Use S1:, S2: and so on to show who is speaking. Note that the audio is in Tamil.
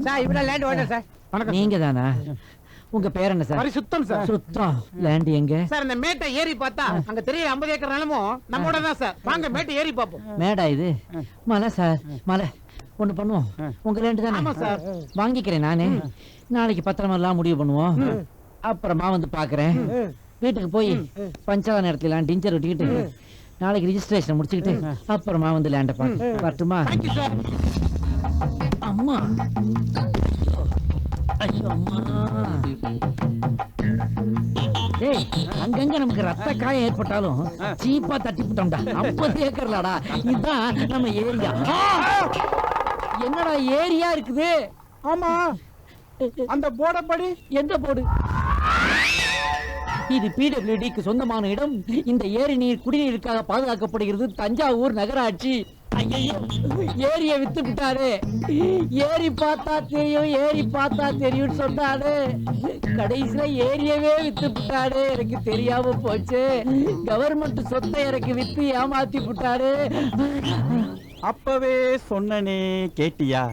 S1: சார் இவர லேண்ட் ஓனர் சார்.
S2: வணக்கம். நீங்க தானா? உங்க பேர் என்ன சார்?
S1: பரிசுத்தம் சார்.
S2: சுத்தம். லேண்ட் எங்க
S1: சார்? இந்த மேட்டை ஏறி பார்த்தா அங்க தெரிய 50 ஏக்கர் நிலமும் நம்மோட தான் சார். வாங்க மேட்டை ஏறி பாப்போம்.
S2: மேடா இது? மலை சார், மலை. ஒண்ணு பண்ணுவோம், உங்க லேண்ட் தானே?
S1: ஆமா சார்.
S2: வாங்கிக்கிறேன் நானே. நாளைக்கு பத்திரமா எல்லாம் முடிவு பண்ணுவோம். அப்புறமா வந்து பாக்குறேன். வீட்டுக்கு போய் பஞ்சாத நேரத்துல டிஞ்சர் ஒட்டிக்கிட்டு நாளைக்கு ரிஜிஸ்ட்ரேஷன் முடிச்சுக்கிட்டு அப்புறமா வந்து லேண்ட பாக்க வரட்டுமா? அம்மா, ஐயோ அம்மா. டேய், அங்கங்க நமக்கு ரத்த காயம் ஏற்பட்டாலும் சீப்பா தட்டி விட்டோம்டா. 50 ஏக்கர்லடா. இதுதான் நம்ம ஏரியா. என்னடா ஏரியா இருக்குது?
S1: ஆமா, அந்த போர்டை படி.
S2: எந்த போர்டு? இது பிடபிள்யூடிக்கு சொந்தமான இடம். இந்த ஏரி நீர் குடிநீருக்காக பாதுகாக்கப்படுகிறது. தஞ்சாவூர் நகராட்சி. ஐயோ, ஏரியை வித்து விட்டாரு. ஏரி பார்த்தா தெரியும், ஏரி பார்த்தா தெரியும் சொன்னாரு. கடைசியில ஏரியவே வித்து விட்டாரு. எனக்கு தெரியாம போச்சு. கவர்மெண்ட் சொத்தை எனக்கு வித்து ஏமாத்தி விட்டாரு.
S3: அப்பவே சொன்னனே, கேட்டியா?